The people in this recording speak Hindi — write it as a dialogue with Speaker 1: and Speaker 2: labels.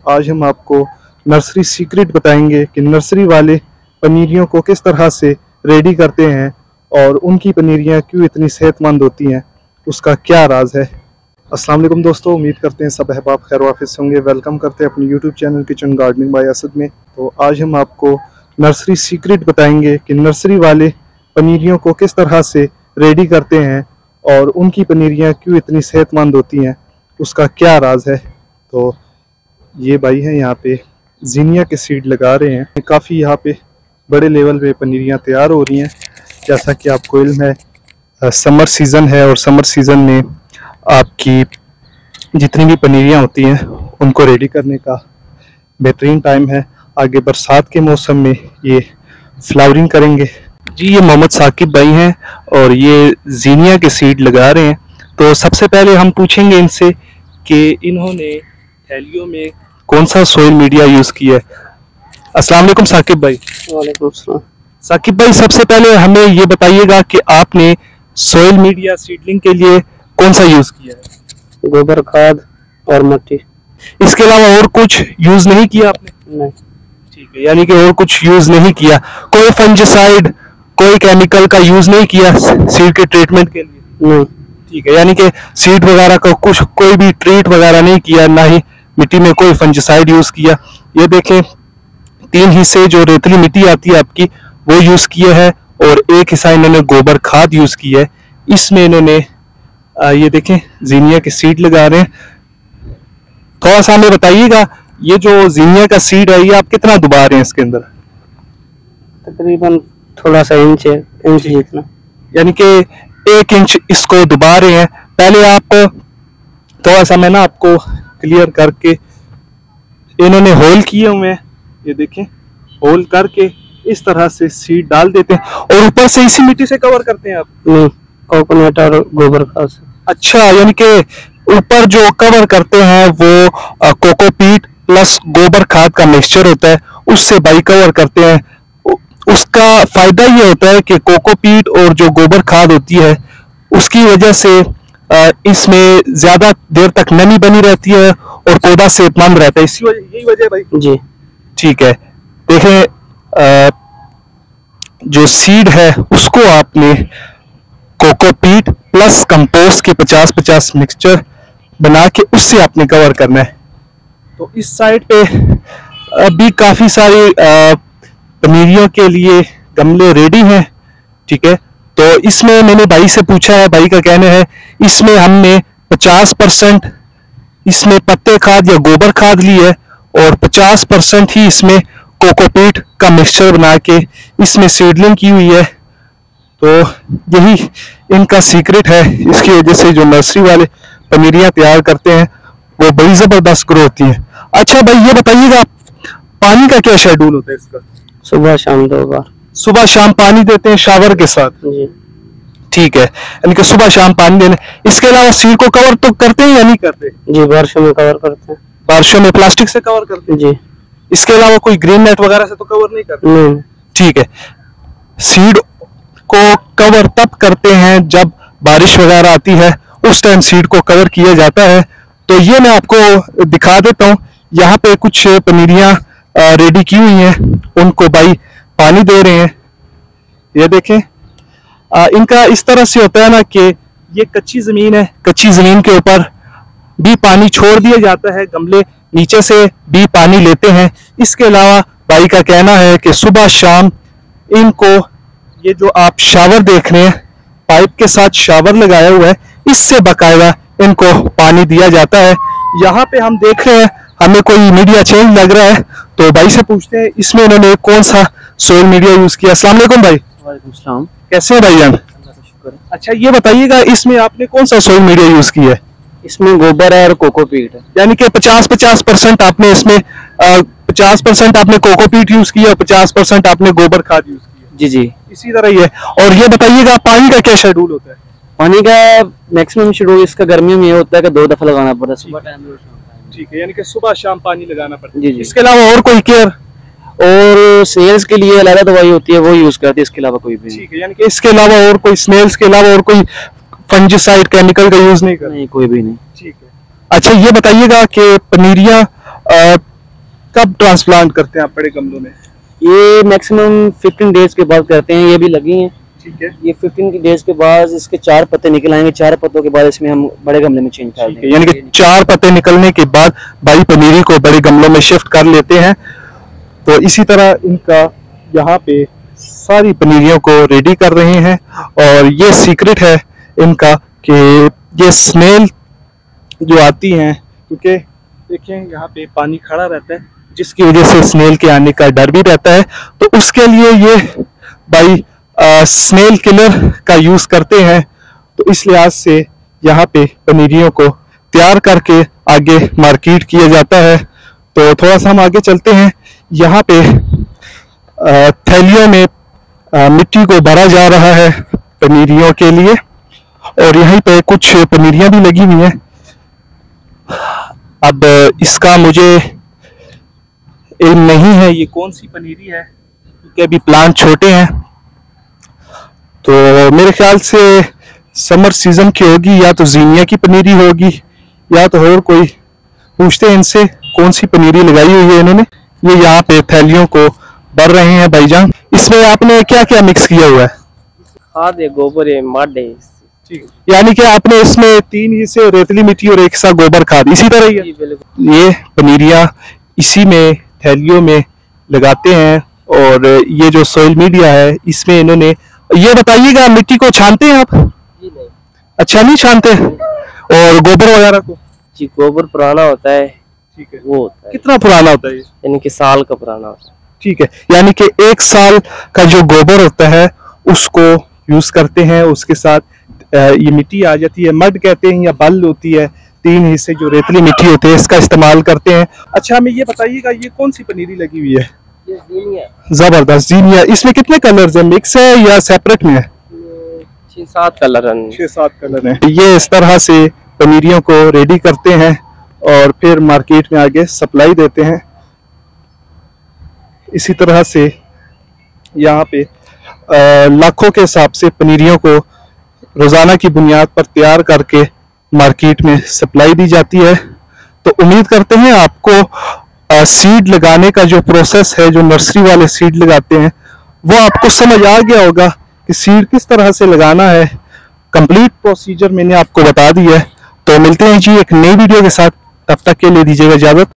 Speaker 1: आज हम आपको नर्सरी सीक्रेट बताएंगे कि नर्सरी वाले पनीरियों को किस तरह से रेडी करते हैं और उनकी पनीरियां क्यों इतनी सेहतमंद होती हैं, उसका क्या राज है। अस्सलाम वालेकुम दोस्तों, उम्मीद करते हैं सब अहबाब खैर वाफिस होंगे। वेलकम करते हैं अपने YouTube channel kitchen gardening by Asad में। तो आज हम आपको नर्सरी सीक्रेट बताएंगे कि नर्सरी वाले पनीरियों को किस तरह से रेडी करते हैं और उनकी पनीरियां क्यों इतनी सेहतमंद होती हैं, उसका क्या राज है। तो ये भाई हैं यहाँ पे जीनिया के सीड लगा रहे हैं। काफ़ी यहाँ पे बड़े लेवल पे पनीरियाँ तैयार हो रही हैं। जैसा कि आपको इल्म है, समर सीज़न है और समर सीज़न में आपकी जितनी भी पनीरियाँ होती हैं उनको रेडी करने का बेहतरीन टाइम है। आगे बरसात के मौसम में ये फ्लावरिंग करेंगे। जी, ये मोहम्मद साकिब भाई हैं और ये जीनिया के सीड लगा रहे हैं। तो सबसे पहले हम पूछेंगे इनसे कि इन्होंने थैलियों में कौन सा सोइल मीडिया यूज किया है। अस्सलाम वालेकुम साकिब भाई।
Speaker 2: वालेकुम सलाम।
Speaker 1: साकिब भाई, सबसे पहले हमें ये बताइएगा कि आपने सोइल मीडिया सीडलिंग के लिए कौन सा यूज किया है।
Speaker 2: गोबर खाद और मिट्टी।
Speaker 1: इसके अलावा और कुछ यूज नहीं किया आपने?
Speaker 2: नहीं।
Speaker 1: ठीक है, यानी कि और कुछ यूज नहीं किया। कोई फंजिसाइड, कोई केमिकल का यूज नहीं किया सीड के ट्रीटमेंट के लिए?
Speaker 2: नहीं।
Speaker 1: ठीक है, यानी कि सीड वगैरह का कुछ कोई भी ट्रीट वगैरह नहीं किया, ना ही मिट्टी में कोई फंजिसाइड यूज किया। ये देखें, 3 हिस्से जो रेतली मिट्टी आती है आपकी वो यूज किए है और एक हिस्सा इन्होंने गोबर खाद यूज की है। इसमें इन्होंने ये देखें जीनिया के सीड लगा रहे हैं। थोड़ा सा हमें बताइएगा, ये जो जीनिया का सीड है ये आप कितना दुबा रहे हैं इसके अंदर?
Speaker 2: तकरीबन थोड़ा सा इंच जितना,
Speaker 1: यानी कि 1 इंच इसको दुबा रहे हैं। पहले आप थोड़ा सा मैं ना आपको क्लियर करके, इन्होंने होल किए हुए हैं, ये देखें, होल करके इस तरह से सीड डाल देते हैं और ऊपर से इसी मिट्टी से कवर करते हैं आप?
Speaker 2: नहीं, कोकोनट और गोबर खाद से।
Speaker 1: अच्छा, यानी कि ऊपर जो कवर करते हैं वो कोकोपीट प्लस गोबर खाद का मिक्सचर होता है, उससे बाई कवर करते हैं। उसका फायदा ये होता है कि कोकोपीट और जो गोबर खाद होती है उसकी वजह से इसमें ज्यादा देर तक नमी बनी रहती है और पौधा सेहतमंद रहता है। इसी वजह, यही वजह है भाई?
Speaker 2: जी
Speaker 1: ठीक है। देखें, जो सीड है उसको आपने कोकोपीट प्लस कंपोस्ट के 50-50 मिक्सचर बना के उससे आपने कवर करना है। तो इस साइड पे अभी काफी सारी पनीरियों के लिए गमले रेडी हैं। ठीक है, तो इसमें मैंने भाई से पूछा है, भाई का कहना है इसमें हमने 50% इसमें पत्ते खाद या गोबर खाद ली है और 50% ही इसमें कोकोपीट का मिक्सचर बना के इसमें सीडलिंग की हुई है। तो यही इनका सीक्रेट है। इसकी वजह से जो नर्सरी वाले पनीरियां तैयार करते हैं वो बड़ी जबरदस्त ग्रो होती हैं। अच्छा भाई, ये बताइएगा पानी का क्या शेड्यूल होता है इसका?
Speaker 2: सुबह शाम 2 बार।
Speaker 1: सुबह शाम पानी देते हैं शावर के साथ?
Speaker 2: जी।
Speaker 1: ठीक है, यानी कि सुबह शाम पानी देने। इसके अलावा सीड को कवर तो करते हैं या नहीं करते?
Speaker 2: जी, बारिशों में कवर करते हैं।
Speaker 1: बारिशों में प्लास्टिक से कवर करते हैं?
Speaker 2: जी।
Speaker 1: इसके अलावा कोई ग्रीन नेट वगैरह से तो कवर नहीं करते?
Speaker 2: नहीं।
Speaker 1: ठीक है, सीड को कवर तब करते हैं जब बारिश वगैरह आती है, उस टाइम सीड को कवर किया जाता है। तो ये मैं आपको दिखा देता हूँ, यहाँ पे कुछ पनीरियां रेडी की हुई हैं, उनको भाई पानी दे रहे हैं। ये देखें, इनका इस तरह से होता है ना कि ये कच्ची जमीन है, कच्ची जमीन के ऊपर भी पानी छोड़ दिया जाता है, गमले नीचे से भी पानी लेते हैं। इसके अलावा भाई का कहना है कि सुबह शाम इनको, ये जो आप शावर देख रहे हैं, पाइप के साथ शावर लगाया हुआ है, इससे बाकायदा इनको पानी दिया जाता है। यहाँ पे हम देख रहे हैं, हमें कोई मीडिया चेंज लग रहा है, तो भाई से पूछते हैं इसमें इन्होंने कौन सा सोइल मीडिया यूज किया। अस्सलाम वालेकुम भाई।
Speaker 2: वालेकुम सलाम।
Speaker 1: कैसे हैं भाईजान? अच्छा, ये बताइएगा इसमें आपने कौन सा सोइल मीडिया यूज किया है?
Speaker 2: इसमें गोबर है और कोकोपीट है।
Speaker 1: यानी कि 50-50% आपने इसमें 50% आपने कोकोपीट यूज किया और 50% आपने गोबर खाद यूज किया?
Speaker 2: जी जी,
Speaker 1: इसी तरह ही है। और ये बताइएगा पानी का क्या शेड्यूल होता है?
Speaker 2: पानी का मैक्सिमम शेड्यूल इसका गर्मियों में ये होता है कि 2 दफा लगाना पड़ता है, सुबह टाइम और शाम टाइम।
Speaker 1: ठीक है, यानी कि सुबह शाम पानी लगाना पड़ता है।
Speaker 2: जी जी।
Speaker 1: इसके अलावा और कोई केयर?
Speaker 2: और स्नेल्स के लिए अलग दवाई होती है, वो यूज करते हैं, इसके अलावा कोई भी नहीं।
Speaker 1: ठीक है, यानी कि इसके अलावा और कोई, स्नेल्स के अलावा और कोई फंजिसाइड केमिकल का यूज नहीं करते?
Speaker 2: नहीं, कोई भी नहीं।
Speaker 1: ठीक है। अच्छा, ये बताइएगा कि पनीरियां कब ट्रांसप्लांट करते हैं आप बड़े गमलों में?
Speaker 2: ये मैक्सिमम 15 डेज के बाद करते हैं। ये भी लगी हैं,
Speaker 1: ठीक है।
Speaker 2: ये 15 डेज के बाद इसके 4 पत्ते निकल आएंगे। 4 पत्तों के बाद इसमें हम बड़े गमले में चेंज कर देंगे।
Speaker 1: यानी कि 4 पत्ते निकलने के बाद भाई पनीरी को बड़े गमलों में शिफ्ट कर लेते हैं। तो इसी तरह इनका यहाँ पे सारी पनीरियों को रेडी कर रहे हैं। और ये सीक्रेट है इनका कि ये स्मेल जो आती हैं, क्योंकि देखिए यहाँ पे पानी खड़ा रहता है जिसकी वजह से स्नेल के आने का डर भी रहता है। तो उसके लिए ये भाई स्नेल किलर का यूज करते हैं। तो इस लिहाज से यहाँ पे पनीरियों को तैयार करके आगे मार्केट किया जाता है। तो थोड़ा सा हम आगे चलते हैं। यहाँ पे थैलियों में मिट्टी को भरा जा रहा है पनीरियों के लिए। और यहीं पे कुछ पनीरियां भी लगी हुई हैं। अब इसका मुझे इल्म नहीं है ये कौन सी पनीरी है, क्योंकि अभी प्लांट छोटे हैं। तो मेरे ख्याल से समर सीजन की होगी, या तो जीनिया की पनीरी होगी या तो और कोई। पूछते हैं इनसे कौन सी पनीरी लगाई हुई है इन्होंने। ये यहाँ पे थैलियों को भर रहे हैं भाईजान। इसमें आपने क्या क्या मिक्स किया हुआ है?
Speaker 2: खाद है, गोबर है, मड है।
Speaker 1: यानी कि आपने इसमें 3 हिस्से रेतली मिट्टी और 1 हिस्सा गोबर खाद, इसी तरह ही है। ये पनीरियां इसी में थैलियों में लगाते हैं। और ये जो सोइल मीडिया है इसमें इन्होंने, ये बताइएगा मिट्टी को छानते हैं आप?
Speaker 2: जी नहीं।
Speaker 1: अच्छा नहीं छानते? और गोबर वगैरह को?
Speaker 2: जी गोबर पुराना होता है।
Speaker 1: ठीक है।
Speaker 2: वो होता है।
Speaker 1: कितना पुराना होता है ये?
Speaker 2: यानी कि साल का पुराना होता है।
Speaker 1: ठीक है। यानी कि 1 साल का जो गोबर होता है उसको यूज करते हैं। उसके साथ ये मिट्टी आ जाती है, मड कहते हैं या बल होती है। 3 हिस्से जो रेतली मिट्टी होती है इसका इस्तेमाल करते हैं। अच्छा हमें ये बताइएगा ये कौन सी पनीरी लगी हुई है?
Speaker 2: ये जीनिया।
Speaker 1: जबरदस्त जीनिया। इसमें कितने कलर्स है? मिक्स है या सेपरेट में है?
Speaker 2: 6-7 कलर हैं।
Speaker 1: 6-7 कलर हैं। ये इस तरह से पनीरियों को रेडी करते हैं और फिर मार्केट में आगे सप्लाई देते हैं। इसी तरह से यहाँ पे लाखों के हिसाब से पनीरियों को रोजाना की बुनियाद पर तैयार करके मार्केट में सप्लाई दी जाती है। तो उम्मीद करते हैं आपको सीड लगाने का जो प्रोसेस है, जो नर्सरी वाले सीड लगाते हैं, वो आपको समझ आ गया होगा कि सीड किस तरह से लगाना है। कंप्लीट प्रोसीजर मैंने आपको बता दी है। तो मिलते हैं जी एक नई वीडियो के साथ, तब तक के लिए दीजिएगा इजाजत।